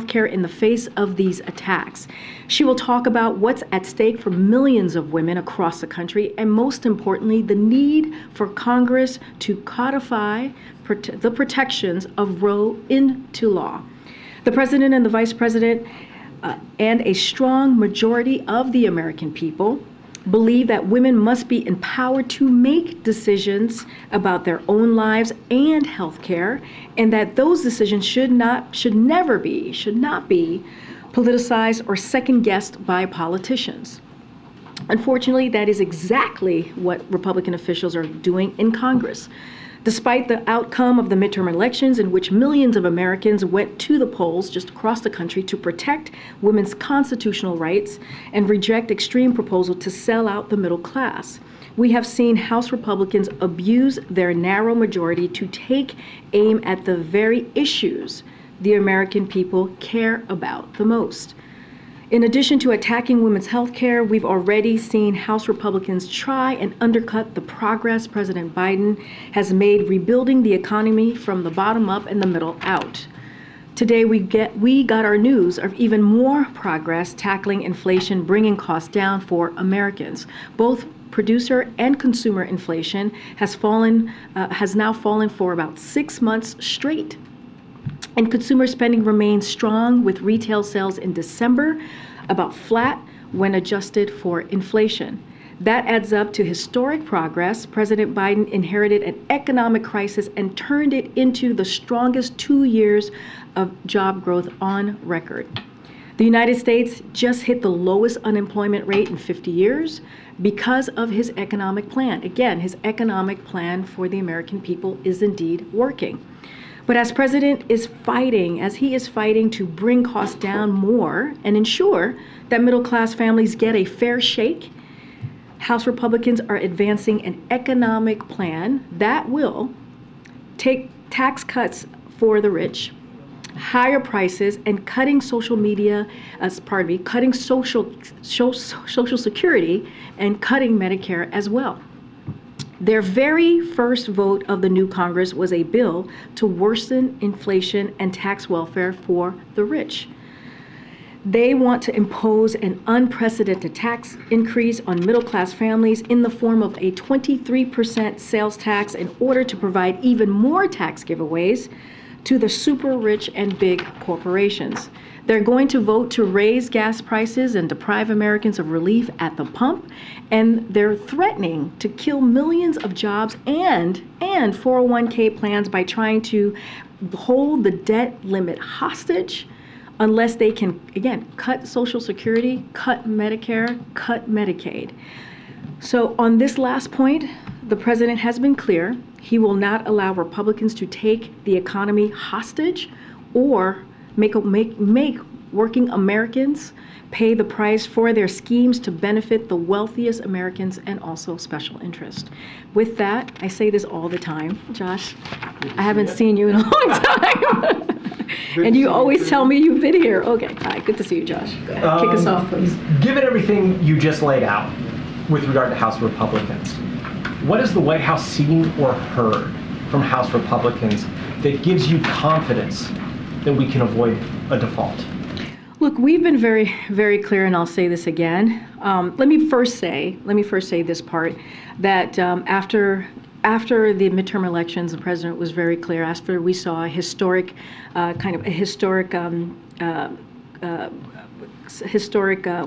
care in the face of these attacks. She will talk about what's at stake for millions of women across the country, and most importantly, the need for Congress to codify the protections of Roe into law. The President and the Vice President and a strong majority of the American people believe that women must be empowered to make decisions about their own lives and health care, and that those decisions should not be politicized or second-guessed by politicians. Unfortunately, that is exactly what Republican officials are doing in Congress. Despite the outcome of the midterm elections, in which millions of Americans went to the polls just across the country to protect women's constitutional rights and reject extreme proposals to sell out the middle class, we have seen House Republicans abuse their narrow majority to take aim at the very issues the American people care about the most. In addition to attacking women's health care, we've already seen House Republicans try and undercut the progress President Biden has made rebuilding the economy from the bottom up and the middle out. Today, we got our news of even more progress tackling inflation, bringing costs down for Americans. Both producer and consumer inflation has now fallen for about 6 months straight. And consumer spending remains strong, with retail sales in December about flat when adjusted for inflation. That adds up to historic progress. President Biden inherited an economic crisis and turned it into the strongest 2 years of job growth on record. The United States just hit the lowest unemployment rate in 50 years because of his economic plan. Again, his economic plan for the American people is indeed working. But as he is fighting to bring costs down more and ensure that middle-class families get a fair shake, House Republicans are advancing an economic plan that will take tax cuts for the rich, higher prices, and cutting social security and cutting Medicare as well. Their very first vote of the new Congress was a bill to worsen inflation and tax welfare for the rich. They want to impose an unprecedented tax increase on middle-class families in the form of a 23% sales tax in order to provide even more tax giveaways to the super rich and big corporations. They're going to vote to raise gas prices and deprive Americans of relief at the pump, and they're threatening to kill millions of jobs and 401k plans by trying to hold the debt limit hostage unless they can, again, cut Social Security, cut Medicare, cut Medicaid. So on this last point, the president has been clear. He will not allow Republicans to take the economy hostage or make working Americans pay the price for their schemes to benefit the wealthiest Americans and also special interest. With that, I say this all the time, Josh. I haven't seen you in a long time. And you always tell me you've been here. Okay, hi, good to see you, Josh. Go ahead, kick us off, please. Given everything you just laid out with regard to House Republicans, what has the White House seen or heard from House Republicans that gives you confidence that we can avoid a default? Look, we've been very, very clear, and I'll say this again. Let me first say this part, that after the midterm elections, the president was very clear. After we saw a historic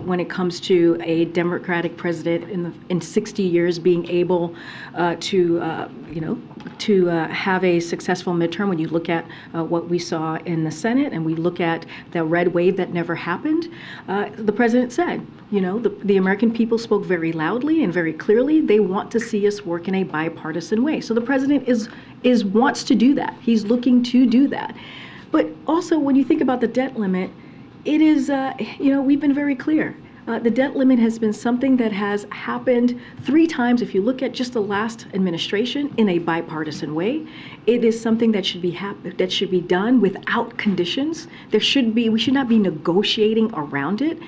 when it comes to a Democratic president in 60 years being able to have a successful midterm. When you look at what we saw in the Senate and we look at the red wave that never happened, the president said, the American people spoke very loudly and very clearly. They want to see us work in a bipartisan way. So the president wants to do that. He's looking to do that. But also, when you think about the debt limit, it is, we've been very clear. The debt limit has been something that has happened 3 times. If you look at just the last administration in a bipartisan way, it is something that should be done without conditions. We should not be negotiating around it.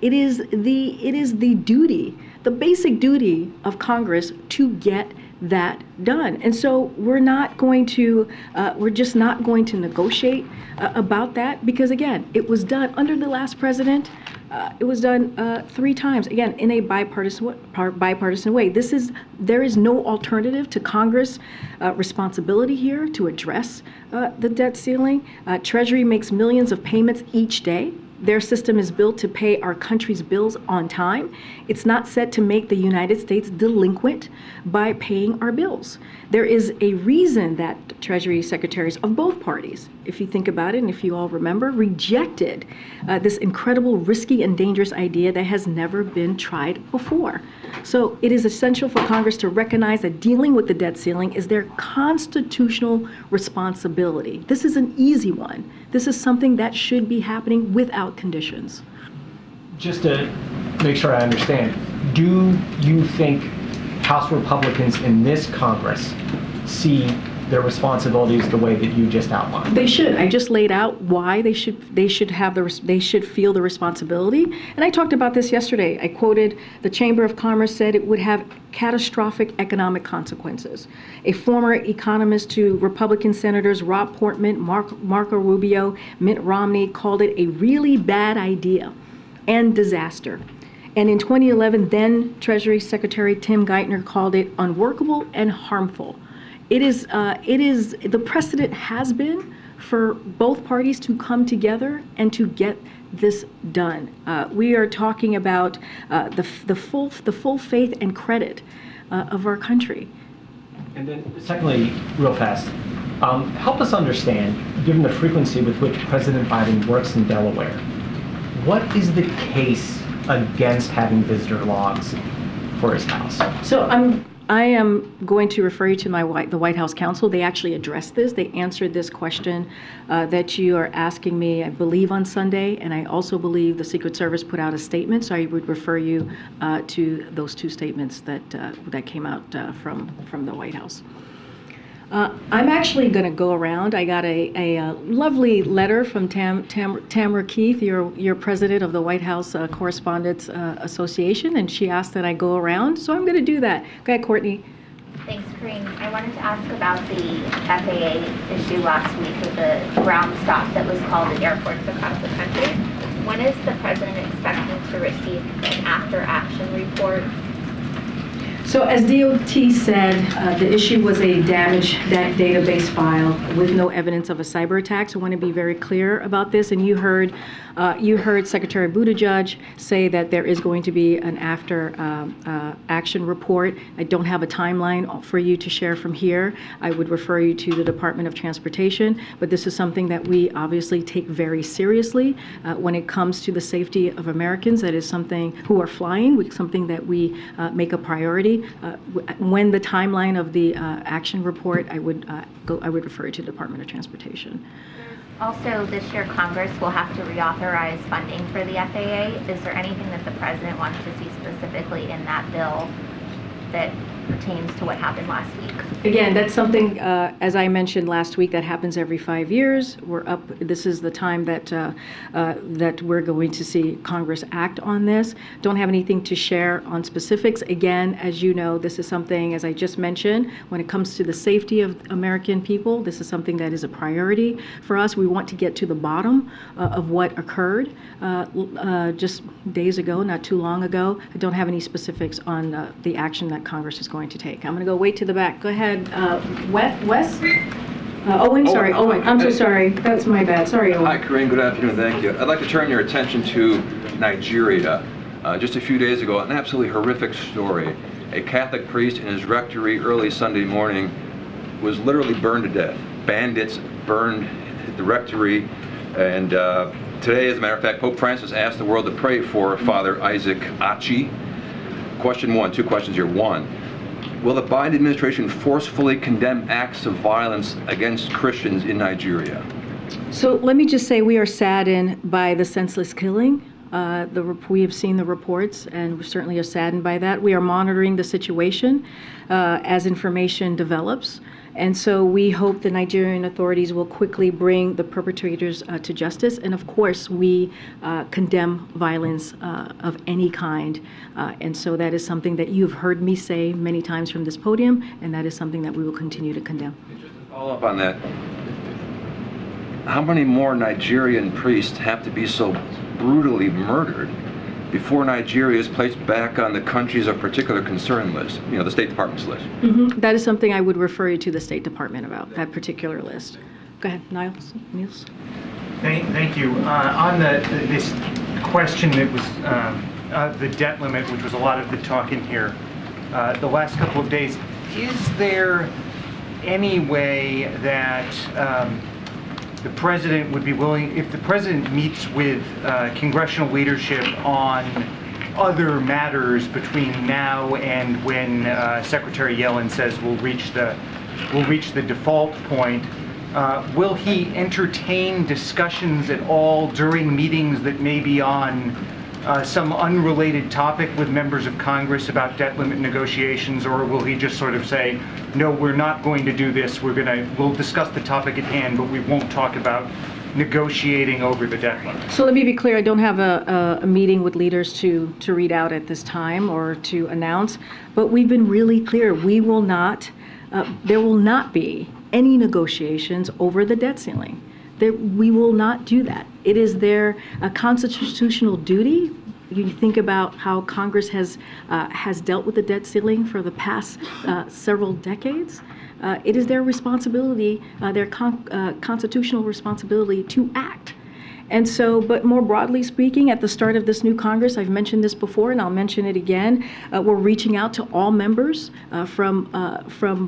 It is the duty, the basic duty of Congress to get that done. And so we're just not going to negotiate about that, because again, it was done under the last president. It was done 3 times, again, in a bipartisan way. There is no alternative to Congress' responsibility here to address the debt ceiling. Treasury makes millions of payments each day. Their system is built to pay our country's bills on time. It's not set to make the United States delinquent by paying our bills. There is a reason that Treasury secretaries of both parties, if you think about it, and if you all remember, rejected this incredible, risky, and dangerous idea that has never been tried before. So it is essential for Congress to recognize that dealing with the debt ceiling is their constitutional responsibility. This is an easy one. This is something that should be happening without conditions. Just to make sure I understand, do you think House Republicans in this Congress see their responsibilities the way that you just outlined? They should. I just laid out why they should feel the responsibility. And I talked about this yesterday. I quoted the Chamber of Commerce said it would have catastrophic economic consequences. A former economist to Republican Senators Rob Portman, Marco Rubio, Mitt Romney called it a really bad idea and disaster. And in 2011, then Treasury Secretary Tim Geithner called it unworkable and harmful. It is the precedent has been for both parties to come together and to get this done. We are talking about the full faith and credit of our country. And then secondly, real fast, help us understand, given the frequency with which President Biden works in Delaware, what is the case against having visitor logs for his house? So I am going to refer you to the White House counsel. They actually addressed this. They answered this question that you are asking me, I believe, on Sunday, and I also believe the Secret Service put out a statement. So I would refer you to those 2 statements that came out from the White House. I'm actually going to go around. I got a lovely letter from Tamara Keith, your president of the White House Correspondents Association, and she asked that I go around, so I'm going to do that. Go ahead, Courtney. Thanks, Karine. I wanted to ask about the FAA issue last week with the ground stop that was called at airports across the country. When is the president expecting to receive an after-action report? So as DOT said, the issue was a damaged database file with no evidence of a cyber attack. So I want to be very clear about this. And you heard Secretary Buttigieg say that there is going to be an after action report. I don't have a timeline for you to share from here. I would refer you to the Department of Transportation. But this is something that we obviously take very seriously when it comes to the safety of Americans. That is something who are flying, something that we make a priority. When the timeline of the action report, I would refer you to the Department of Transportation. Also, this year Congress will have to reauthorize funding for the FAA. Is there anything that the president wants to see specifically in that bill that pertains to what happened last week? Again, that's something, as I mentioned last week, that happens every 5 years. This is the time that we're going to see Congress act on this. Don't have anything to share on specifics. Again, as you know, this is something, as I just mentioned, when it comes to the safety of American people, this is something that is a priority for us. We want to get to the bottom of what occurred just days ago, not too long ago. I don't have any specifics on the action that Congress is going to take. I'm going to go way to the back. Go ahead, Wes? Owen, sorry, Owen. I'm so sorry. That's my bad. Sorry, Owen. Hi, Karine. Good afternoon. Thank you. I'd like to turn your attention to Nigeria. Just a few days ago, an absolutely horrific story. A Catholic priest in his rectory early Sunday morning was literally burned to death. Bandits burned the rectory, and today, as a matter of fact, Pope Francis asked the world to pray for Father Isaac Achi. Question 1, 2 questions here. 1, will the Biden administration forcefully condemn acts of violence against Christians in Nigeria? So let me just say we are saddened by the senseless killing. We have seen the reports, and we certainly are saddened by that. We are monitoring the situation as information develops, And so we hope the Nigerian authorities will quickly bring the perpetrators to justice. And of course, we condemn violence of any kind. And so that is something that you've heard me say many times from this podium, and that is something that we will continue to condemn. Just to follow up on that, how many more Nigerian priests have to be so brutally murdered before Nigeria is placed back on the countries of particular concern list, the State Department's list? That is something I would refer you to the State Department about, that particular list. Go ahead, Niels. Thank you. On this question that was the debt limit, which was a lot of the talk in here the last couple of days, is there any way that the president would be willing, if the president meets with congressional leadership on other matters between now and when Secretary Yellen says we'll reach the default point, will he entertain discussions at all during meetings that may be on some unrelated topic with members of Congress about debt limit negotiations, or will he just sort of say, no, we're not going to do this, we'll discuss the topic at hand, but we won't talk about negotiating over the debt limit? So let me be clear, I don't have a meeting with leaders to read out at this time or to announce, but we've been really clear, there will not be any negotiations over the debt ceiling. We will not do that. It is their constitutional duty. You think about how Congress has dealt with the debt ceiling for the past several decades. It is their responsibility, their constitutional responsibility to act. And so, but more broadly speaking, at the start of this new Congress, I've mentioned this before and I'll mention it again, we're reaching out to all members from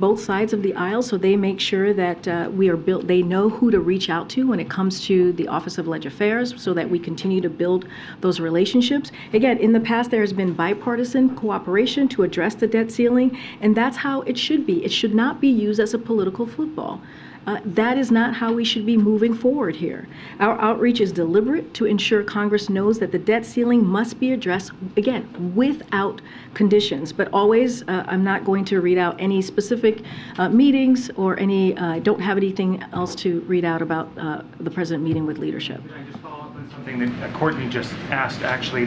both sides of the aisle so they make sure that they know who to reach out to when it comes to the Office of Legislative Affairs so that we continue to build those relationships. Again, in the past, there has been bipartisan cooperation to address the debt ceiling, and that's how it should be. It should not be used as a political football. That is not how we should be moving forward here. Our outreach is deliberate to ensure Congress knows that the debt ceiling must be addressed, again, without conditions. But always, I'm not going to read out any specific meetings or I don't have anything else to read out about the president meeting with leadership. Can I just follow up on something that Courtney just asked, actually?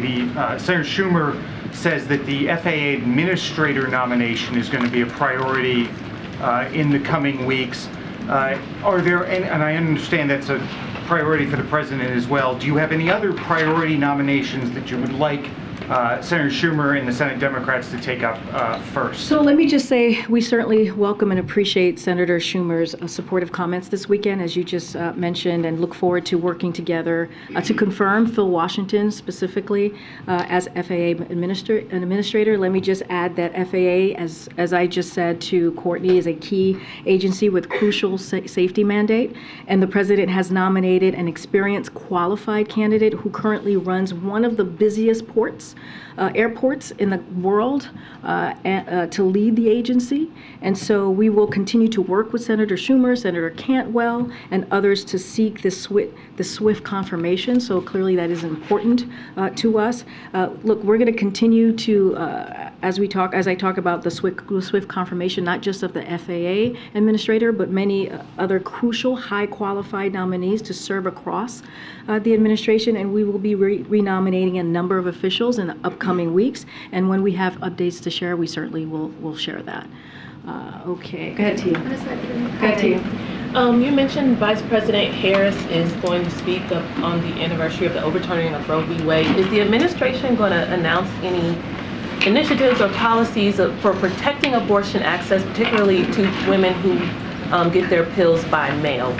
Senator Schumer says that the FAA administrator nomination is going to be a priority in the coming weeks. Are there, and I understand that's a priority for the president as well, do you have any other priority nominations that you would like Senator Schumer and the Senate Democrats to take up first? So let me just say we certainly welcome and appreciate Senator Schumer's supportive comments this weekend, as you just mentioned, and look forward to working together to confirm Phil Washington specifically as FAA administrator. Let me just add that FAA, as I just said to Courtney, is a key agency with crucial safety mandate, and the president has nominated an experienced, qualified candidate who currently runs one of the busiest airports in the world to lead the agency. And so we will continue to work with Senator Schumer, Senator Cantwell, and others to seek the swift confirmation. So clearly that is important to us. Look, we're going to continue to, as I talk about the swift confirmation, not just of the FAA administrator, but many other crucial, high qualified nominees to serve across the administration. And we will be renominating a number of officials in the upcoming weeks. And when we have updates to share, we certainly will share that. Okay, go ahead, Tia. Go ahead, Tia. You mentioned Vice President Harris is going to speak up on the anniversary of the overturning of Roe v. Wade. Is the administration going to announce any initiatives or policies for protecting abortion access, particularly to women who get their pills by mail?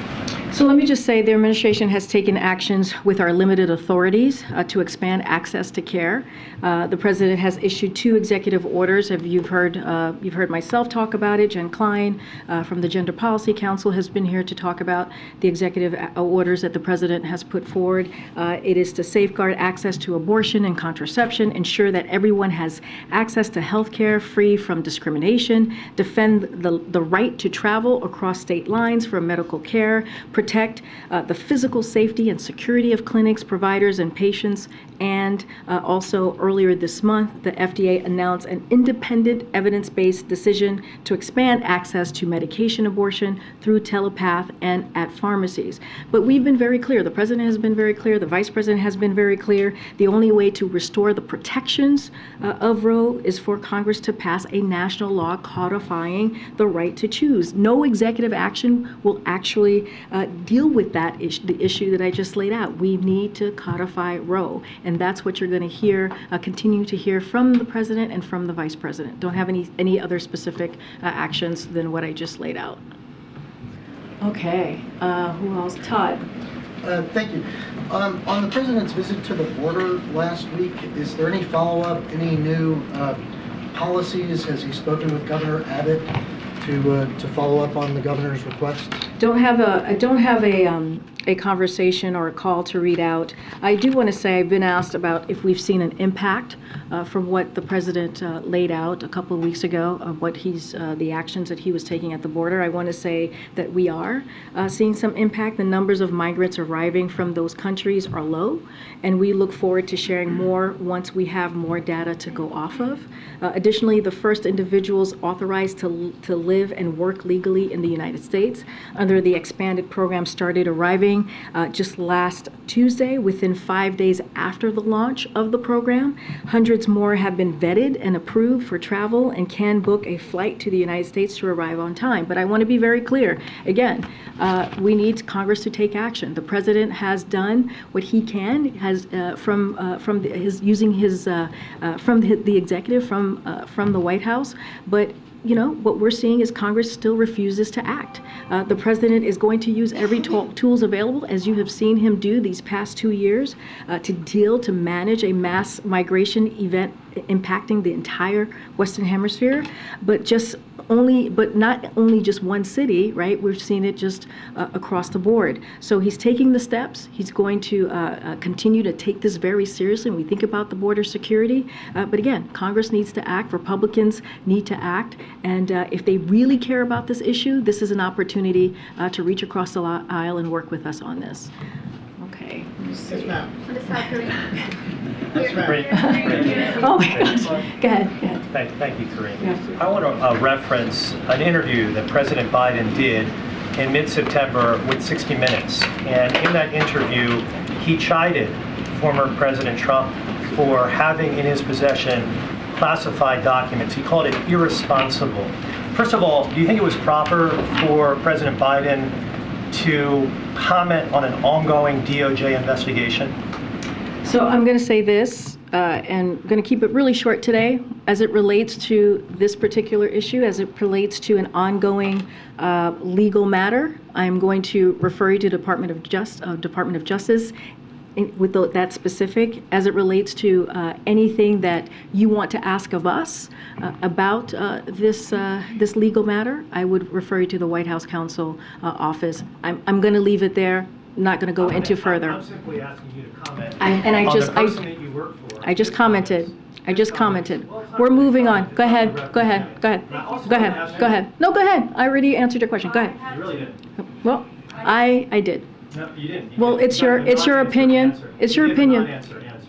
So let me just say the administration has taken actions with our limited authorities to expand access to care. The president has issued 2 executive orders. You've heard myself talk about it. Jen Klein from the Gender Policy Council has been here to talk about the executive orders that the president has put forward. It is to safeguard access to abortion and contraception, ensure that everyone has access to health care free from discrimination, defend the right to travel across state lines for medical care, protect the physical safety and security of clinics, providers, and patients. And also earlier this month, the FDA announced an independent evidence-based decision to expand access to medication abortion through telepath and at pharmacies. But we've been very clear. The president has been very clear. The vice president has been very clear. The only way to restore the protections of Roe is for Congress to pass a national law codifying the right to choose. No executive action will actually deal with that the issue that I just laid out. We need to codify Roe, and that's what you're going to hear, continue to hear from the president and from the vice president. Don't have any other specific actions than what I just laid out. Okay, who else? Todd. Thank you. On the president's visit to the border last week, is there any follow-up, any new policies? Has he spoken with Governor Abbott to follow up on the governor's request? I don't have a conversation or a call to read out. I do want to say I've been asked about if we've seen an impact from what the president laid out a couple of weeks ago of what the actions that he was taking at the border. I want to say that we are seeing some impact. The numbers of migrants arriving from those countries are low, and we look forward to sharing more once we have more data to go off of. Additionally, the first individuals authorized to live and work legally in the United States under the expanded program started arriving just last Tuesday, within 5 days after the launch of the program. Hundreds more have been vetted and approved for travel and can book a flight to the United States to arrive on time. But I want to be very clear. Again, we need Congress to take action. The president has done what he can, from the executive, from the White House, but what we're seeing is Congress still refuses to act. The president is going to use every tools available, as you have seen him do these past 2 years, to manage a mass migration event impacting the entire Western Hemisphere, but not only just one city, right? We've seen it just across the board. So he's taking the steps. He's going to continue to take this very seriously when we think about the border security. But again, Congress needs to act. Republicans need to act. And if they really care about this issue, this is an opportunity to reach across the aisle and work with us on this. Okay. Yes, ma'am. Oh my gosh. Go ahead. Thank you, Karine. Yeah. I want to reference an interview that President Biden did in mid-September with 60 Minutes. And in that interview, he chided former President Trump for having in his possession classified documents. He called it irresponsible. First of all, do you think it was proper for President Biden to comment on an ongoing DOJ investigation? So I'm going to say this, and I'm going to keep it really short today, as it relates to this particular issue, as it relates to an ongoing legal matter. I'm going to refer you to Department of Justice with that specific, as it relates to anything that you want to ask of us about this legal matter. I would refer you to the White House Counsel Office. I'm going to leave it there. Not going to go into further. I'm simply asking you to comment on the person that you work for. I just commented. We're moving on. Go ahead. No, go ahead. I already answered your question. Go ahead. You really didn't. Well, I did. No, you didn't. Well, it's your opinion. It's your opinion.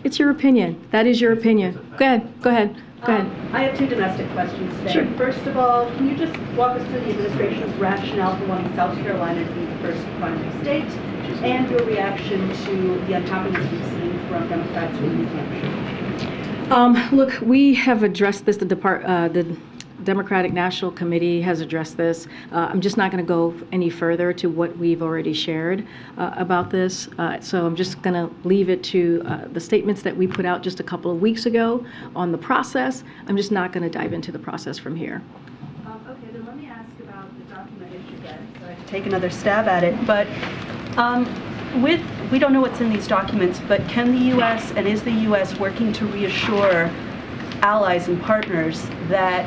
It's your opinion. That is your opinion. Go ahead. I have two domestic questions today. Sure. First of all, can you just walk us through the administration's rationale for wanting South Carolina to be the first primary state, and your reaction to the unhappiness we've seen from Democrats in New Hampshire? Look, we have addressed this. The Democratic National Committee has addressed this. I'm just not going to go any further to what we've already shared about this. So I'm just going to leave it to the statements that we put out just a couple of weeks ago on the process. I'm just not going to dive into the process from here. Okay, then let me ask about the document issue then. So I have to take another stab at it. But we don't know what's in these documents, but can the U.S. and is the U.S. working to reassure allies and partners that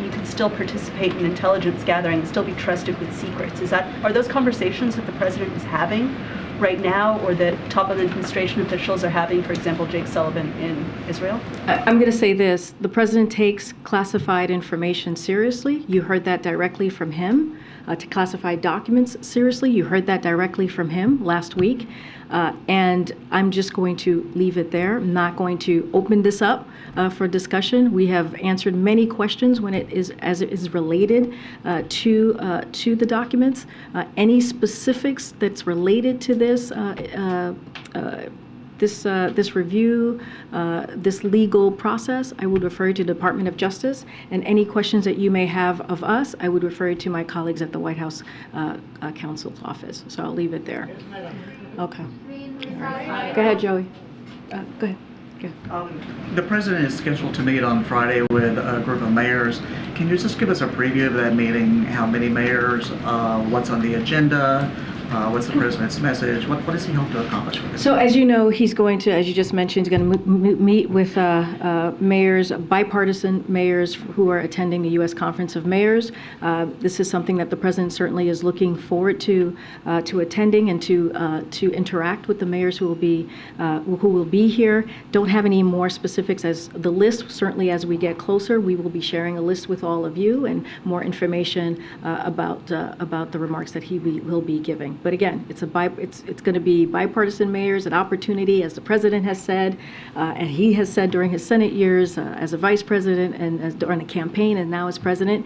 you can still participate in intelligence gathering and still be trusted with secrets? Are those conversations that the president is having right now, or that top of the administration officials are having, for example, Jake Sullivan in Israel? I'm going to say this. The president takes classified information seriously. You heard that directly from him. To classified documents seriously. You heard that directly from him last week. And I'm just going to leave it there. I'm not going to open this up for discussion. We have answered many questions when it is related to the documents. Any specifics that's related to this this review, this legal process, I would refer you to the Department of Justice. And any questions that you may have of us, I would refer you to my colleagues at the White House Counsel's Office. So I'll leave it there. Okay. All right. Go ahead, Joey. Go ahead. The president is scheduled to meet on Friday with a group of mayors. Can you just give us a preview of that meeting? How many mayors? What's on the agenda? What's the president's message? What does he hope to accomplish with this? So as you know, he's going to, as you just mentioned, he's going to meet with mayors, bipartisan mayors who are attending the U.S. Conference of Mayors. This is something that the president certainly is looking forward to attending and to interact with the mayors who will be here. Don't have any more specifics as the list. Certainly, as we get closer, we will be sharing a list with all of you and more information about the remarks that he will be giving. But again, it's going to be bipartisan mayors, an opportunity, as the president has said, and he has said during his Senate years as a vice president and as during the campaign and now as president,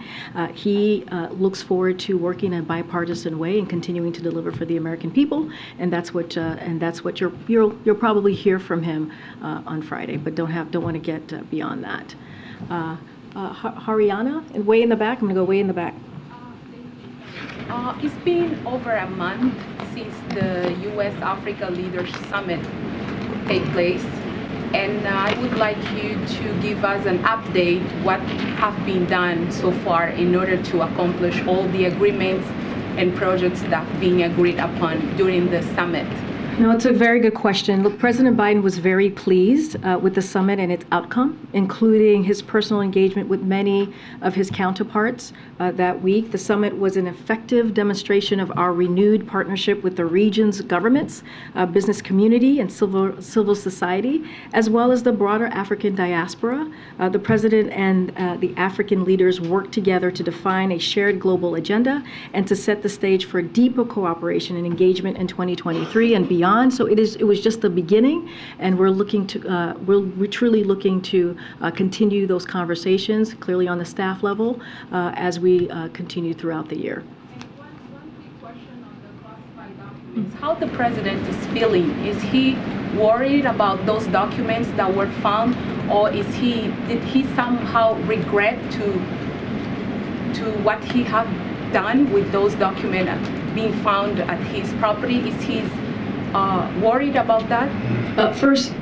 he looks forward to working in a bipartisan way and continuing to deliver for the American people. And that's what you'll probably hear from him on Friday. But don't want to get beyond that. Haryana, way in the back. I'm going to go way in the back. It's been over a month since the U.S.-Africa Leaders Summit take place, and I would like you to give us an update what have been done so far in order to accomplish all the agreements and projects that have been agreed upon during the summit. No, it's a very good question. Look, President Biden was very pleased with the summit and its outcome, including his personal engagement with many of his counterparts that week. The summit was an effective demonstration of our renewed partnership with the region's governments, business community, and civil society, as well as the broader African diaspora. The president and the African leaders worked together to define a shared global agenda and to set the stage for deeper cooperation and engagement in 2023 and beyond. So it was just the beginning, and we're truly looking to continue those conversations, clearly on the staff level, as we continue throughout the year. One quick question on the classified documents. How the president is feeling? Is he worried about those documents that were found, or did he somehow regret to what he had done with those documents being found at his property? Is he worried about that? First,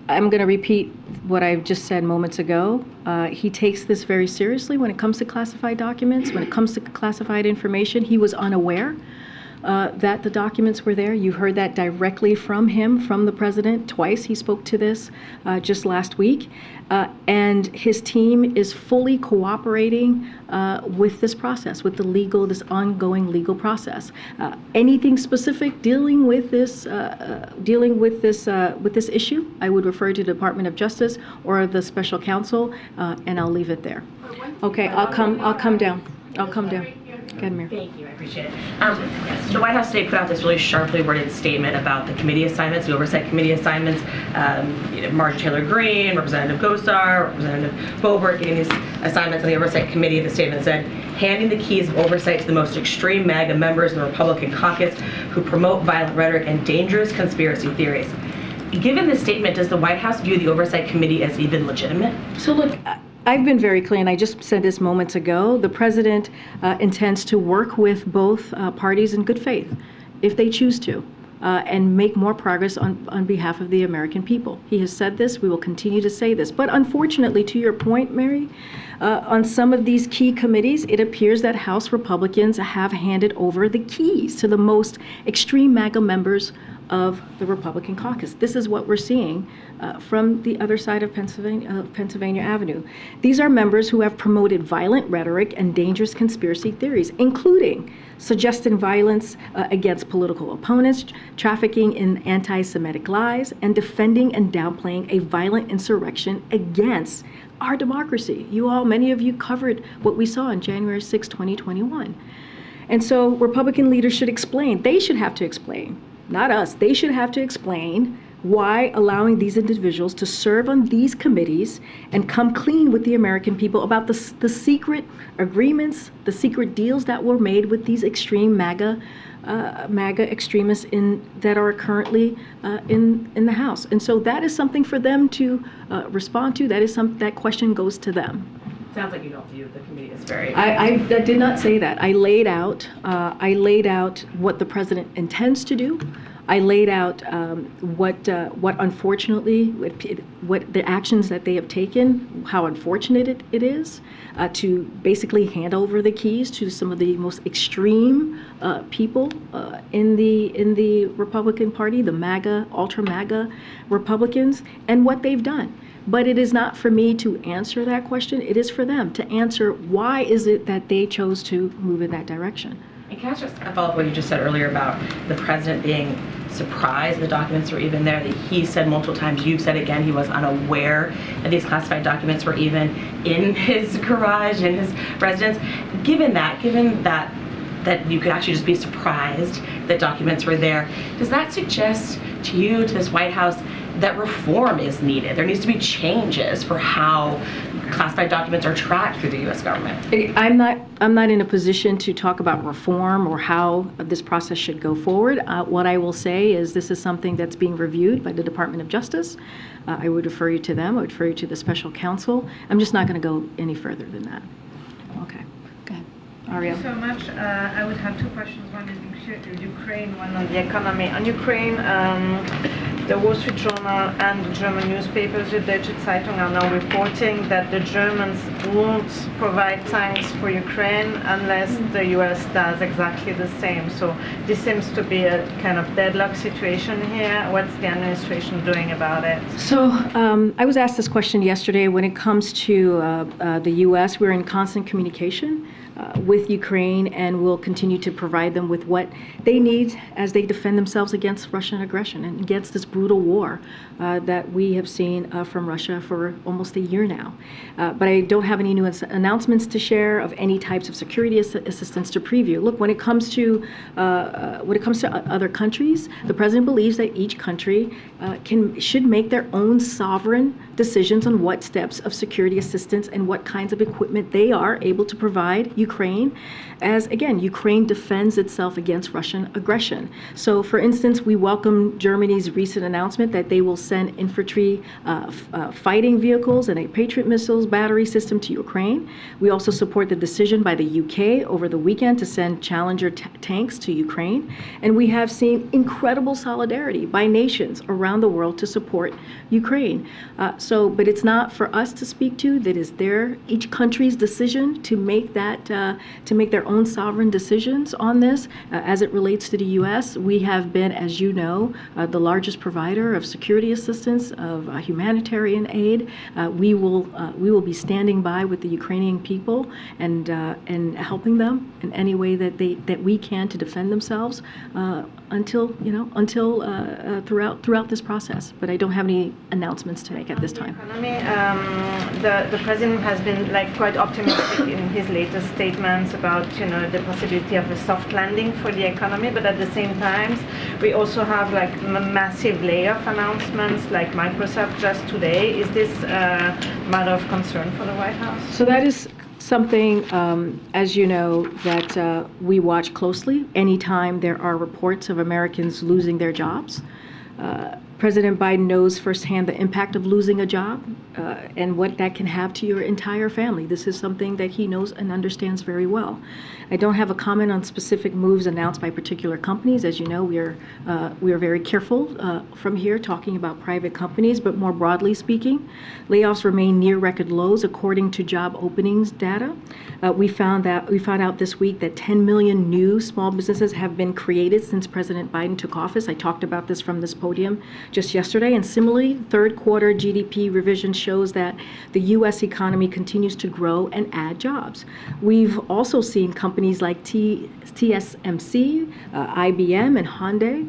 I'm going to repeat what I just said moments ago. He takes this very seriously when it comes to classified documents, when it comes to classified information. He was unaware that the documents were there. You heard that directly from him, from the president. Twice he spoke to this just last week. And his team is fully cooperating with this process, with this ongoing legal process. Anything specific dealing with this issue, I would refer to the Department of Justice or the Special Counsel, and I'll leave it there. Okay, I'll come down. Go ahead, Mayor. Thank you, I appreciate it. The White House today put out this really sharply worded statement about the committee assignments, the Oversight Committee assignments. Marjorie Taylor Greene, Representative Gosar, Representative Boebert getting these assignments on the Oversight Committee. The statement said, handing the keys of oversight to the most extreme MAGA members in the Republican caucus who promote violent rhetoric and dangerous conspiracy theories. Given this statement, does the White House view the Oversight Committee as even legitimate? So look, I've been very clear, and I just said this moments ago, the president intends to work with both parties in good faith, if they choose to, and make more progress on behalf of the American people. He has said this, we will continue to say this. But unfortunately, to your point, Mary, on some of these key committees, it appears that House Republicans have handed over the keys to the most extreme MAGA members of the Republican caucus. This is what we're seeing from the other side of Pennsylvania Avenue. These are members who have promoted violent rhetoric and dangerous conspiracy theories, including suggesting violence against political opponents, trafficking in anti-Semitic lies, and defending and downplaying a violent insurrection against our democracy. Many of you covered what we saw on January 6, 2021. And so Republican leaders should explain. They should have to explain, not us. They should have to explain why allowing these individuals to serve on these committees and come clean with the American people about the secret agreements, the secret deals that were made with these extreme MAGA extremists that are currently in the House. And so that is something for them to respond to. That question goes to them. Sounds like you don't view the committee as very. I did not say that. I laid out what the president intends to do. I laid out what unfortunately, what the actions that they have taken, how unfortunate it is to basically hand over the keys to some of the most extreme people in the Republican Party, the MAGA, ultra MAGA Republicans, and what they've done. But it is not for me to answer that question. It is for them to answer why is it that they chose to move in that direction. And can I just follow up what you just said earlier about the president being surprised the documents were even there? That he said multiple times, you've said again, he was unaware that these classified documents were even in his garage, in his residence. Given that you could actually just be surprised that documents were there, does that suggest to you, to this White House, that reform is needed? There needs to be changes for how classified documents are tracked through the U.S. government. I'm not in a position to talk about reform or how this process should go forward. What I will say is this is something that's being reviewed by the Department of Justice. I would refer you to them. I would refer you to the special counsel. I'm just not going to go any further than that. Okay, go ahead. Ariel. Thank you so much. I would have two questions. One is Ukraine, one on the economy. On Ukraine, the Wall Street Journal and the German newspapers, the Deutsche Zeitung, are now reporting that the Germans won't provide tanks for Ukraine unless the US does exactly the same. So this seems to be a kind of deadlock situation here. What's the administration doing about it? So I was asked this question yesterday. When it comes to the US, we're in constant communication with Ukraine, and will continue to provide them with what they need as they defend themselves against Russian aggression and against this brutal war that we have seen from Russia for almost a year now. But I don't have any new announcements to share of any types of security assistance to preview. Look, when it comes to other countries, the president believes that each country should make their own sovereign decisions on what steps of security assistance and what kinds of equipment they are able to provide Ukraine, as again, Ukraine defends itself against Russian aggression. So for instance, we welcome Germany's recent announcement that they will send infantry fighting vehicles and a Patriot missiles battery system to Ukraine. We also support the decision by the UK over the weekend to send Challenger tanks to Ukraine. And we have seen incredible solidarity by nations around the world to support Ukraine. But it's not for us to speak to. That is each country's decision to make their own sovereign decisions on this. As it relates to the U.S., we have been, as you know, the largest provider of security assistance, of humanitarian aid. We will be standing by with the Ukrainian people and helping them in any way that we can to defend themselves until throughout this process. But I don't have any announcements to make at this time. Economy, the president has been quite optimistic in his latest statements about the possibility of a soft landing for the economy, but at the same time we also have massive layoff announcements like Microsoft just today. Is this a matter of concern for the White House? So that is something, as you know, that we watch closely anytime there are reports of Americans losing their jobs. President Biden knows firsthand the impact of losing a job and what that can have to your entire family. This is something that he knows and understands very well. I don't have a comment on specific moves announced by particular companies. As you know, we are very careful from here talking about private companies, but more broadly speaking, layoffs remain near record lows according to job openings data. We found out this week that 10 million new small businesses have been created since President Biden took office. I talked about this from this podium just yesterday. And similarly, third quarter GDP revisions shows that the U.S. economy continues to grow and add jobs. We've also seen companies like TSMC, IBM, and Hyundai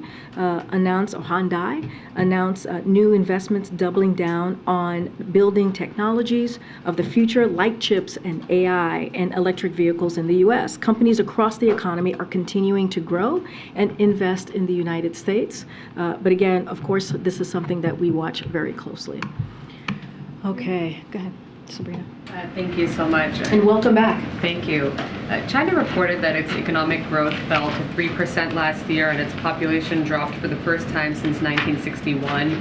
announce new investments doubling down on building technologies of the future like chips and AI and electric vehicles in the U.S. Companies across the economy are continuing to grow and invest in the United States. But again, of course, this is something that we watch very closely. Okay, go ahead, Sabrina. Thank you so much. And welcome back. Thank you. China reported that its economic growth fell to 3% last year and its population dropped for the first time since 1961.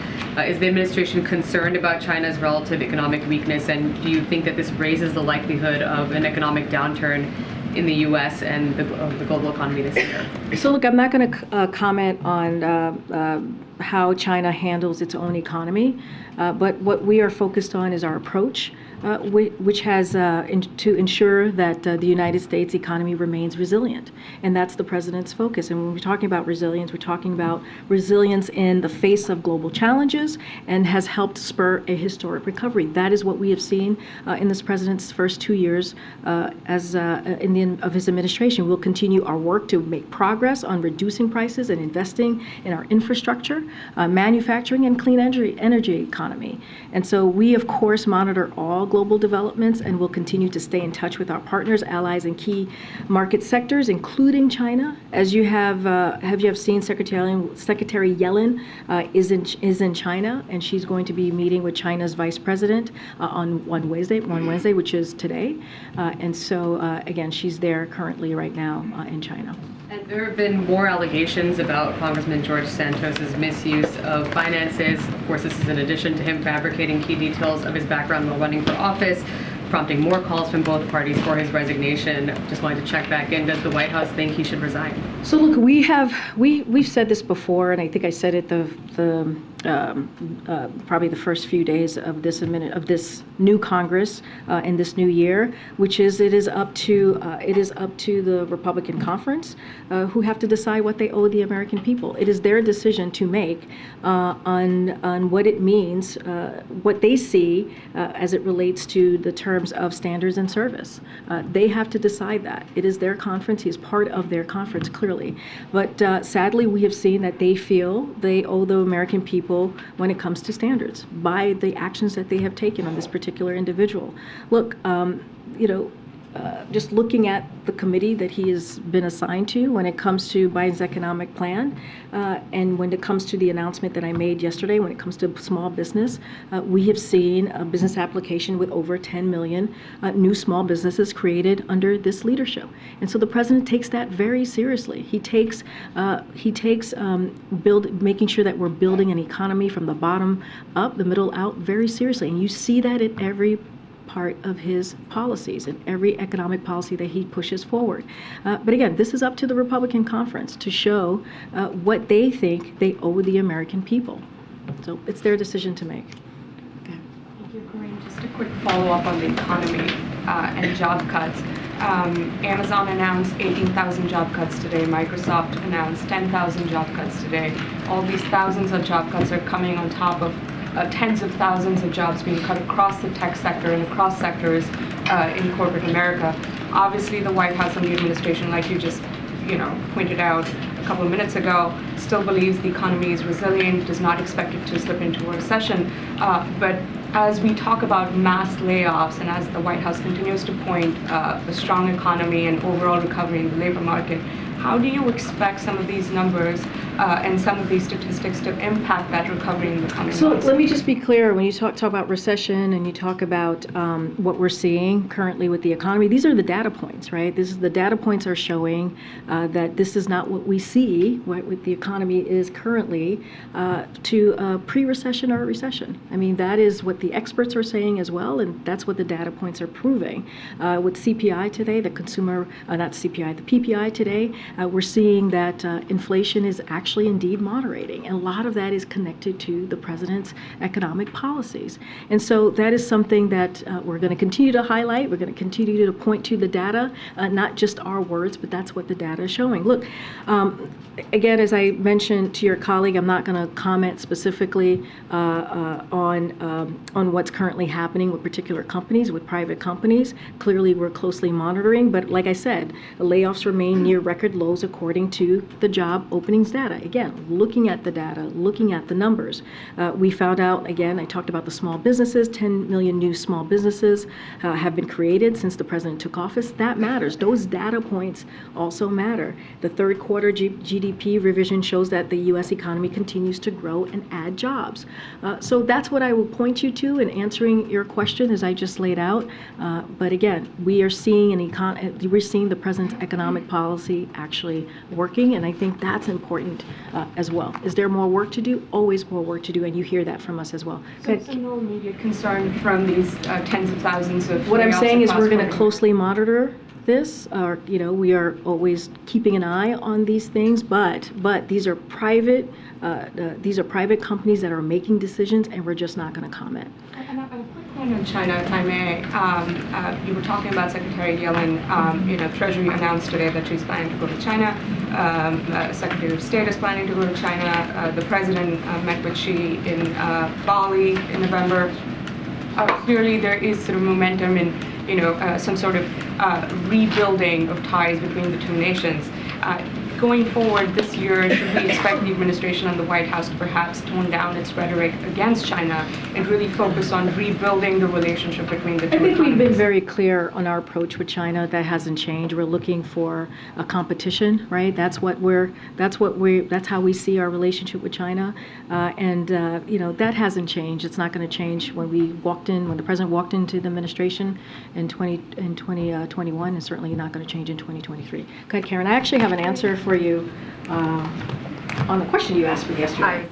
Is the administration concerned about China's relative economic weakness, and do you think that this raises the likelihood of an economic downturn in the U.S. and the global economy this year? So look, I'm not going to comment on how China handles its own economy, but what we are focused on is our approach, which has to ensure that the United States economy remains resilient. And that's the president's focus. And when we're talking about resilience, we're talking about resilience in the face of global challenges and has helped spur a historic recovery. That is what we have seen in this president's first 2 years of his administration. We'll continue our work to make progress on reducing prices and investing in our infrastructure, manufacturing, and clean energy economy. And so we, of course, monitor all global developments and will continue to stay in touch with our partners, allies, and key market sectors, including China. As you have seen, Secretary Yellen is in China, and she's going to be meeting with China's vice president on Wednesday, which is today. And so, again, she's there currently right now in China. And there have been more allegations about Congressman George Santos's misuse of finances. Of course, this is in addition to him fabricating key details of his background while running for office, prompting more calls from both parties for his resignation. Just wanted to check back in. Does the White House think he should resign? So look, we've said this before, and I think I said it probably the first few days of this new Congress and this new year, which is it is up to the Republican conference who have to decide what they owe the American people. It is their decision to make on what it means, what they see as it relates to the terms of standards and service. They have to decide that. It is their conference. He is part of their conference, clearly. But sadly, we have seen that they feel they owe the American people when it comes to standards by the actions that they have taken on this particular individual. Look, just looking at the committee that he has been assigned to when it comes to Biden's economic plan, and when it comes to the announcement that I made yesterday, when it comes to small business, we have seen a business application with over 10 million new small businesses created under this leadership. And so the president takes that very seriously. He takes making sure that we're building an economy from the bottom up, the middle out, very seriously. And you see that in every part of his policies and every economic policy that he pushes forward. But again, this is up to the Republican conference to show what they think they owe the American people. So it's their decision to make. Okay. Thank you, Karine. Just a quick follow-up on the economy and job cuts. Amazon announced 18,000 job cuts today. Microsoft announced 10,000 job cuts today. All these thousands of job cuts are coming on top of tens of thousands of jobs being cut across the tech sector and across sectors in corporate America. Obviously, the White House and the administration, like you just pointed out a couple of minutes ago, still believes the economy is resilient, does not expect it to slip into a recession. But as we talk about mass layoffs and as the White House continues to point a strong economy and overall recovery in the labor market, how do you expect some of these numbers and some of these statistics to impact that recovery in the coming months? So let me just be clear, when you talk about recession and you talk about what we're seeing currently with the economy, these are the data points, right? The data points are showing that this is not what we see, what the economy is currently, to pre-recession or recession. I mean, that is what the experts are saying as well, and that's what the data points are proving. With CPI today, the PPI today, we're seeing that inflation is actually actually indeed moderating. And a lot of that is connected to the president's economic policies. And so that is something that we're going to continue to highlight. We're going to continue to point to the data, not just our words, but that's what the data is showing. Look, again, as I mentioned to your colleague, I'm not going to comment specifically on what's currently happening with particular companies, with private companies. Clearly, we're closely monitoring, but like I said, the layoffs remain near record lows according to the job openings data. Again, looking at the data, looking at the numbers, we found out, again, I talked about the small businesses, 10 million new small businesses have been created since the president took office. That matters. Those data points also matter. The third quarter GDP revision shows that the U.S. economy continues to grow and add jobs. So that's what I will point you to in answering your question as I just laid out. But again, we are seeing we're seeing the president's economic policy actually working, and I think that's important as well. Is there more work to do? Always more work to do, and you hear that from us as well. So no immediate concern from these tens of thousands of What I'm saying is we're going to cross-border- closely monitor this. We are always keeping an eye on these things, but these are private companies that are making decisions, and we're just not going to comment. And a quick one on China, if I may. You were talking about Secretary Yellen. Treasury announced today that she's planning to go to China. Secretary of State is planning to go to China. The president met with Xi in Bali in November. Clearly, there is sort of momentum in, some sort of rebuilding of ties between the two nations. Going forward this year, should we expect the administration and the White House to perhaps tone down its rhetoric against China and really focus on rebuilding the relationship between the two I think we've been economies? very clear on our approach with China. That hasn't changed. We're looking for a competition, right? That's how we see our relationship with China, and that hasn't changed. It's not going to change when the president walked into the administration in 2021, and certainly not going to change in 2023. Go ahead, Karen. I actually have an answer for you on the question you asked me yesterday.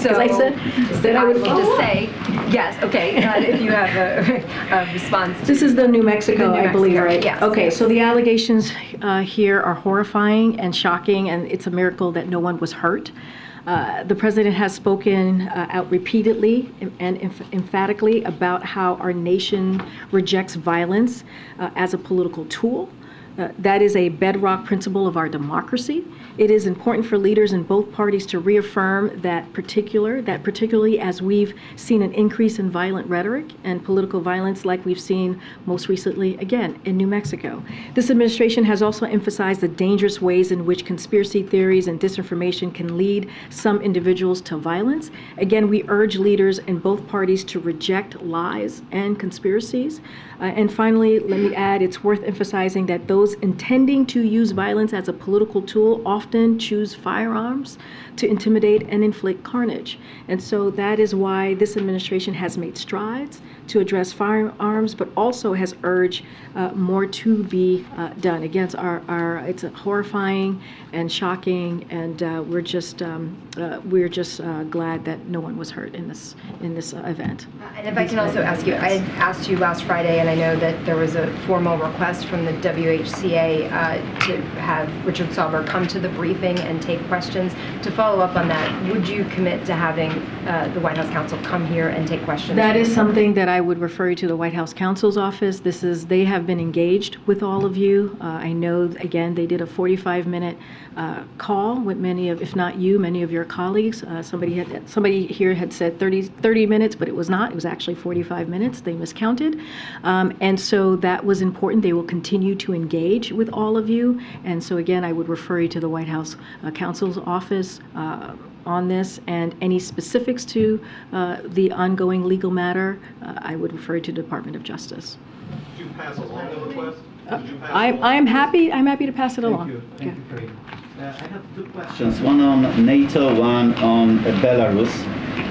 So I said I would just say yes. Okay, if you have a response. This is the New Mexico, I believe, right? Yes. Okay, so the allegations here are horrifying and shocking, and it's a miracle that no one was hurt. The president has spoken out repeatedly and emphatically about how our nation rejects violence as a political tool. That is a bedrock principle of our democracy. It is important for leaders in both parties to reaffirm that particularly as we've seen an increase in violent rhetoric and political violence like we've seen most recently, again, in New Mexico. This administration has also emphasized the dangerous ways in which conspiracy theories and disinformation can lead some individuals to violence. Again, we urge leaders in both parties to reject lies and conspiracies. And finally, let me add, it's worth emphasizing that those intending to use violence as a political tool often choose firearms to intimidate and inflict carnage. And so that is why this administration has made strides to address firearms, but also has urged more to be done. Again, it's horrifying and shocking, and we're just glad that no one was hurt in this event. And if I can also ask you, I asked you last Friday, and I know that there was a formal request from the WHCA to have Richard Sauber come to the briefing and take questions. To follow up on that, would you commit to having the White House counsel come here and take questions? That is something that I would refer you to the White House counsel's office. They have been engaged with all of you. I know, again, they did a 45-minute call with many of, if not you, many of your colleagues. Somebody here had said 30 minutes, but it was not. It was actually 45 minutes. They miscounted. And so that was important. They will continue to engage with all of you. And so again, I would refer you to the White House counsel's office on this, and any specifics to the ongoing legal matter, I would refer you to the Department of Justice. Did you pass along the request? I'm happy to pass it along. Thank you, Karine. I have two questions, one on NATO, one on Belarus.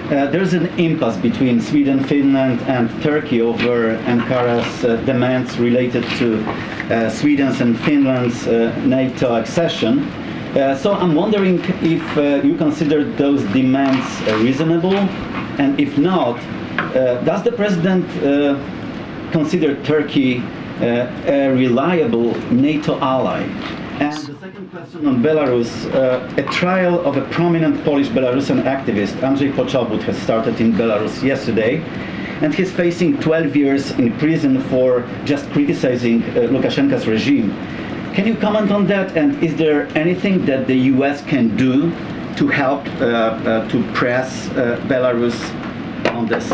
There's an impasse between Sweden, Finland, and Turkey over Ankara's demands related to Sweden's and Finland's NATO accession. So I'm wondering if you consider those demands reasonable, and if not, does the president consider Turkey a reliable NATO ally? And the second question on Belarus. A trial of a prominent Polish Belarusian activist, Andrzej Poczobut, has started in Belarus yesterday, and he's facing 12 years in prison for just criticizing Lukashenko's regime. Can you comment on that, and is there anything that the US can do to help to press Belarus on this?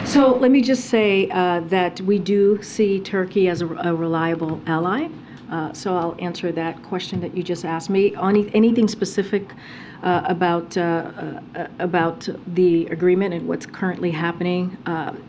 So let me just say that we do see Turkey as a reliable ally. So I'll answer that question that you just asked me. Anything specific about the agreement and what's currently happening,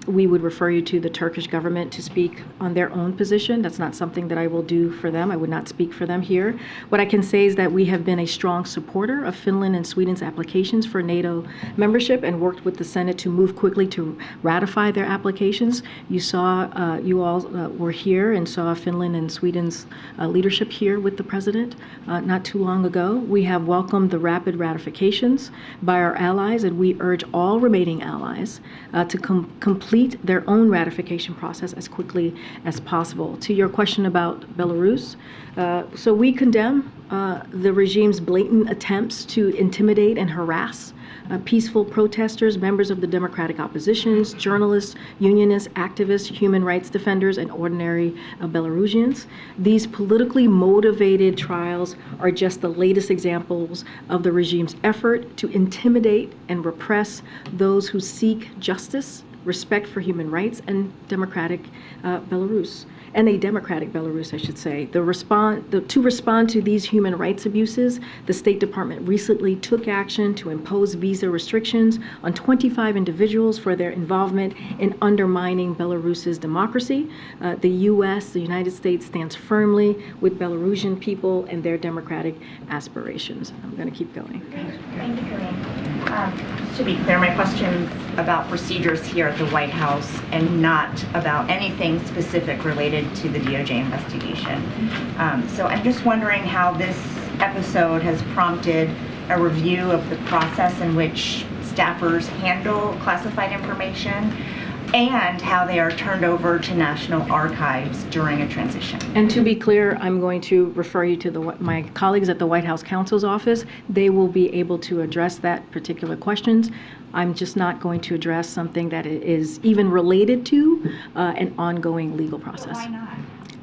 we would refer you to the Turkish government to speak on their own position. That's not something that I will do for them. I would not speak for them here. What I can say is that we have been a strong supporter of Finland and Sweden's applications for NATO membership and worked with the Senate to move quickly to ratify their applications. You saw, you all were here and saw Finland and Sweden's leadership here with the president not too long ago. We have welcomed the rapid ratifications by our allies, and we urge all remaining allies to complete their own ratification process as quickly as possible. To your question about Belarus, so we condemn the regime's blatant attempts to intimidate and harass peaceful protesters, members of the democratic oppositions, journalists, unionists, activists, human rights defenders, and ordinary Belarusians. These politically motivated trials are just the latest examples of the regime's effort to intimidate and repress those who seek justice, respect for human rights, and democratic Belarus. And a democratic Belarus, I should say. To respond to these human rights abuses, the State Department recently took action to impose visa restrictions on 25 individuals for their involvement in undermining Belarus's democracy. The U.S., the United States, stands firmly with Belarusian people and their democratic aspirations. I'm going to keep going. Thank you, Karine. Just to be clear, my question's about procedures here at the White House and not about anything specific related to the DOJ investigation. So I'm just wondering how this episode has prompted a review of the process in which staffers handle classified information and how they are turned over to National Archives during a transition. And to be clear, I'm going to refer you to my colleagues at the White House Counsel's Office. They will be able to address that particular questions. I'm just not going to address something that is even related to an ongoing legal process. Why not?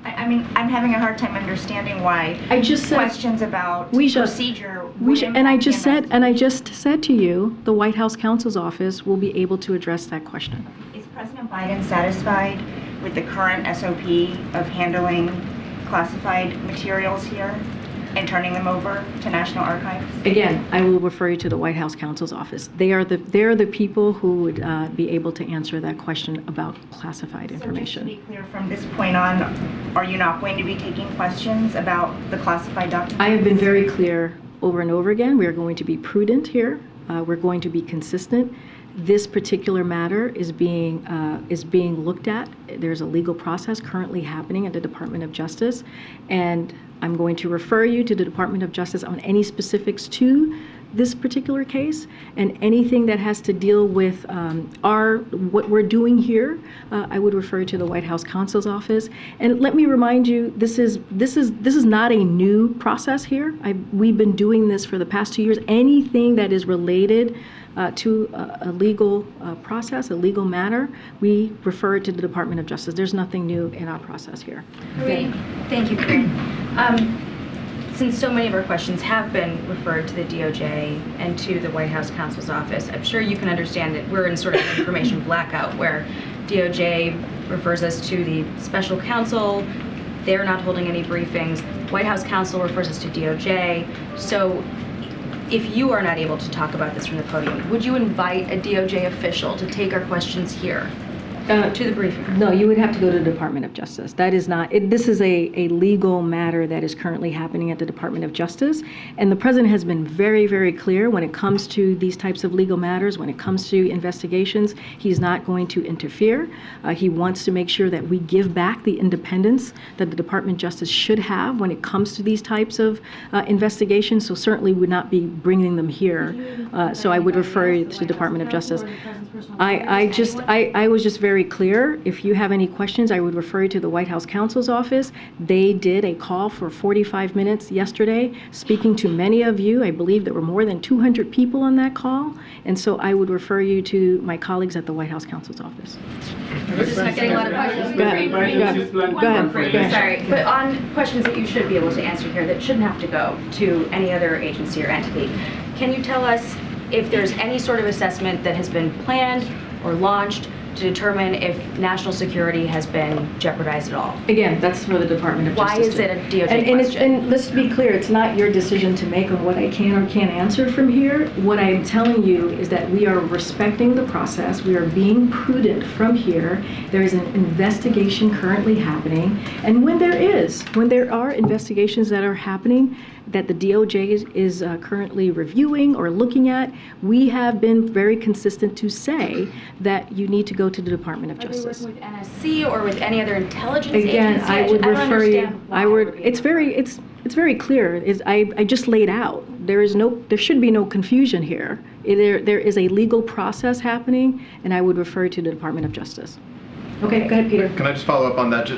I mean, I'm having a hard time understanding why I just said, questions about procedure. And I just said to you, the White House Counsel's Office will be able to address that question. Is President Biden satisfied with the current SOP of handling classified materials here and turning them over to National Archives? Again, I will refer you to the White House Counsel's Office. They're the people who would be able to answer that question about classified information. So just to be clear, from this point on, are you not going to be taking questions about the classified documents? I have been very clear over and over again. We are going to be prudent here. We're going to be consistent. This particular matter is being looked at. There's a legal process currently happening at the Department of Justice, and I'm going to refer you to the Department of Justice on any specifics to this particular case and anything that has to deal with what we're doing here. I would refer you to the White House Counsel's Office. And let me remind you, this is not a new process here. We've been doing this for the past 2 years. Anything that is related to a legal process, a legal matter, we refer it to the Department of Justice. There's nothing new in our process here. Thank you, Karine. Since so many of our questions have been referred to the DOJ and to the White House Counsel's Office, I'm sure you can understand that we're in sort of an information blackout where DOJ refers us to the special counsel. They're not holding any briefings. White House Counsel refers us to DOJ. So if you are not able to talk about this from the podium, would you invite a DOJ official to take our questions here to the briefing? No, you would have to go to the Department of Justice. That is not, this is a legal matter that is currently happening at the Department of Justice. And the President has been very, very clear when it comes to these types of legal matters, when it comes to investigations, he's not going to interfere. He wants to make sure that we give back the independence that the Department of Justice should have when it comes to these types of investigations. So certainly would not be bringing them here. So I would refer you to the Department of Justice. I was just very very clear. If you have any questions, I would refer you to the White House counsel's office. They did a call for 45 minutes yesterday, speaking to many of you. I believe there were more than 200 people on that call. And so I would refer you to my colleagues at the White House counsel's office. We're just not getting a lot of questions. Go ahead. Sorry, but on questions that you should be able to answer here that shouldn't have to go to any other agency or entity, can you tell us if there's any sort of assessment that has been planned or launched to determine if national security has been jeopardized at all? Again, that's for the Department of Justice. Why is it a DOJ question? And let's be clear, it's not your decision to make on what I can or can't answer from here. What I'm telling you is that we are respecting the process. We are being prudent from here. There is an investigation currently happening. And when there are investigations that are happening that the DOJ is currently reviewing or looking at, we have been very consistent to say that you need to go to the Department of Justice. Are they working with NSC or with any other intelligence Again, agency? I would refer you. It's very clear. I just laid out. There should be no confusion here. There is a legal process happening, and I would refer you to the Department of Justice. Okay, go ahead, Peter. Can I just follow up on that?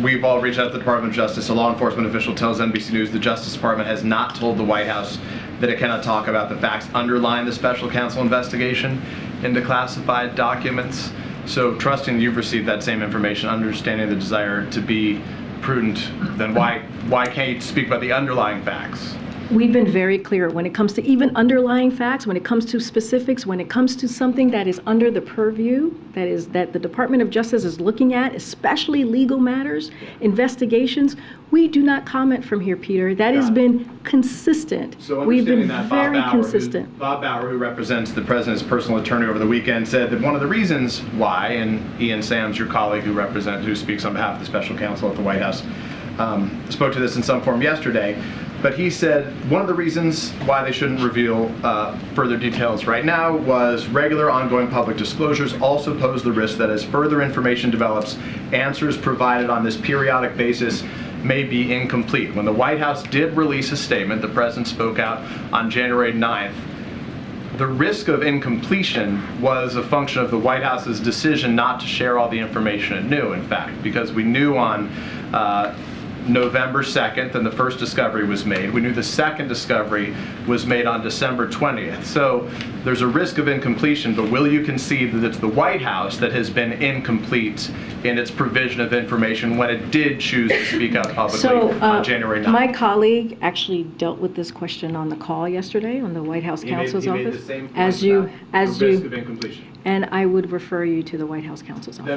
We've all reached out to the Department of Justice. A law enforcement official tells NBC News the Justice Department has not told the White House that it cannot talk about the facts underlying the special counsel investigation into classified documents. So trusting you've received that same information, understanding the desire to be prudent, then why can't you speak about the underlying facts? We've been very clear when it comes to even underlying facts, when it comes to specifics, when it comes to something that is under the purview, that the Department of Justice is looking at, especially legal matters, investigations, we do not comment from here, Peter. That has been consistent. So we've been that very consistent. Bob Bauer, who represents the president's personal attorney over the weekend, said that one of the reasons why, and Ian Sams, your colleague who speaks on behalf of the special counsel at the White House, spoke to this in some form yesterday. But he said one of the reasons why they shouldn't reveal further details right now was regular ongoing public disclosures also pose the risk that as further information develops, answers provided on this periodic basis may be incomplete. When the White House did release a statement, the president spoke out on January 9th, the risk of incompletion was a function of the White House's decision not to share all the information it knew, in fact, because we knew on November 2nd, and the first discovery was made. We knew the second discovery was made on December 20th. So there's a risk of incompletion, but will you concede that it's the White House that has been incomplete in its provision of information when it did choose to speak out publicly on January 9th? My colleague actually dealt with this question on the call yesterday on the White House counsel's office. He made the same point about the risk of incompletion. And I would refer you to the White House counsel's office.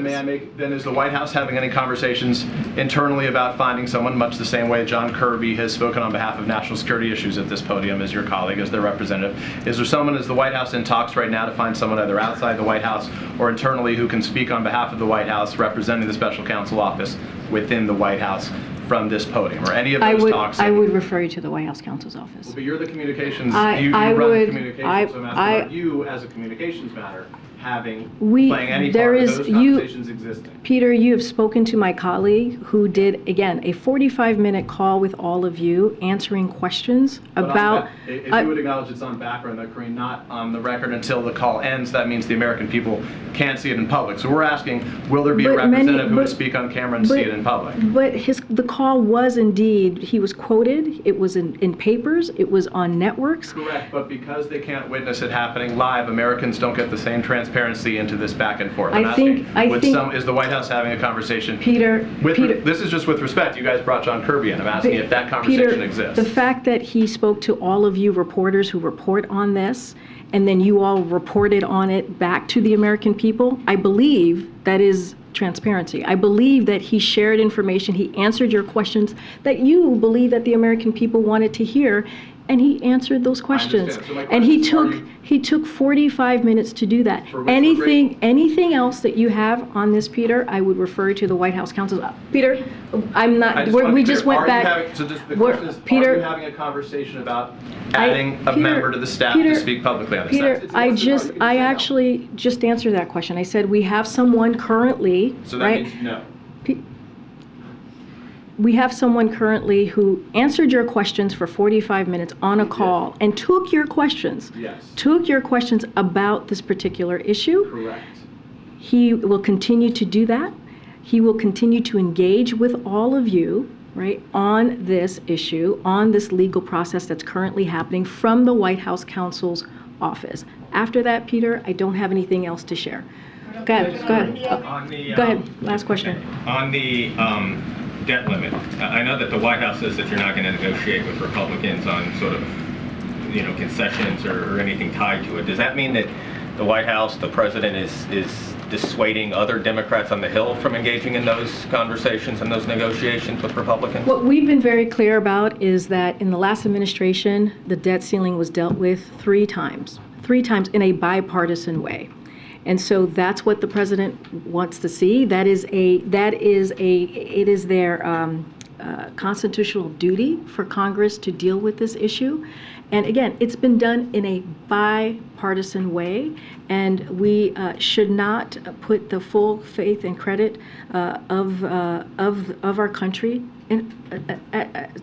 Then is the White House having any conversations internally about finding someone, much the same way John Kirby has spoken on behalf of national security issues at this podium as your colleague, as their representative? Is the White House in talks right now to find someone either outside the White House or internally who can speak on behalf of the White House representing the special counsel office within the White House from this podium, or any of those talks? I would refer you to the White House counsel's office. Well, but you're the communications, you run the communications, so I'm asking about you as a communications matter playing any part of those conversations existing. Peter, you have spoken to my colleague who did, again, a 45-minute call with all of you answering questions about... If you would acknowledge it's on background, though, Karine, not on the record until the call ends, that means the American people can't see it in public. So we're asking, will there be a representative who would speak on camera and see it in public? But the call was indeed, he was quoted, it was in papers, it was on networks. Correct, but because they can't witness it happening live, Americans don't get the same transparency into this back and forth. Is the White House having a conversation? Peter, this is just with respect. You guys brought John Kirby in. I'm asking if that conversation exists. The fact that he spoke to all of you reporters who report on this, and then you all reported on it back to the American people, I believe that is transparency. I believe that he shared information, he answered your questions that you believe that the American people wanted to hear, and he answered those questions. So and he took 45 minutes to do that. Anything else that you have on this, Peter, I would refer you to the White House counsel. Peter, I'm not. We just went back. Peter, are you having a conversation about adding a member to the staff to speak publicly on this? Peter, I actually just answered that question. I said we have someone currently. So that means no. We have someone currently who answered your questions for 45 minutes on a call and took your questions. Yes. Took your questions about this particular issue. Correct. He will continue to do that. He will continue to engage with all of you, right, on this issue, on this legal process that's currently happening from the White House counsel's office. After that, Peter, I don't have anything else to share. Go ahead. Go ahead. Last question. On the debt limit, I know that the White House says that you're not going to negotiate with Republicans on sort of, concessions or anything tied to it. Does that mean that the White House, the president, is dissuading other Democrats on the Hill from engaging in those conversations and those negotiations with Republicans? What we've been very clear about is that in the last administration, the debt ceiling was dealt with 3 times in a bipartisan way. And so that's what the president wants to see. It is their constitutional duty for Congress to deal with this issue. And again, it's been done in a bipartisan way, and we should not put the full faith and credit of our country and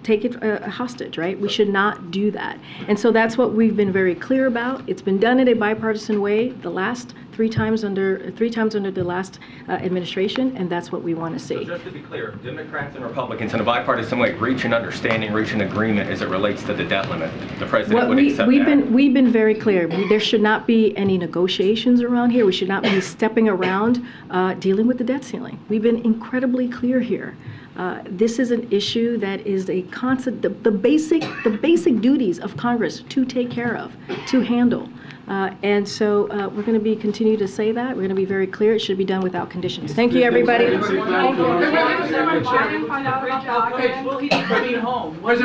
take it hostage, right? We should not do that. And so that's what we've been very clear about. It's been done in a bipartisan way the last 3 times under the last administration, and that's what we want to see. So just to be clear, Democrats and Republicans in a bipartisan way reach an understanding, reach an agreement as it relates to the debt limit. The president would accept that. We've been very clear. There should not be any negotiations around here. We should not be stepping around dealing with the debt ceiling. We've been incredibly clear here. This is an issue that is a constant, the basic duties of Congress to take care of, to handle. And so we're going to continue to say that. We're going to be very clear. It should be done without conditions. Thank you, everybody. President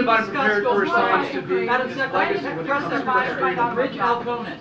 Biden prepared for response to be his legacy when it comes to Rich Alconis.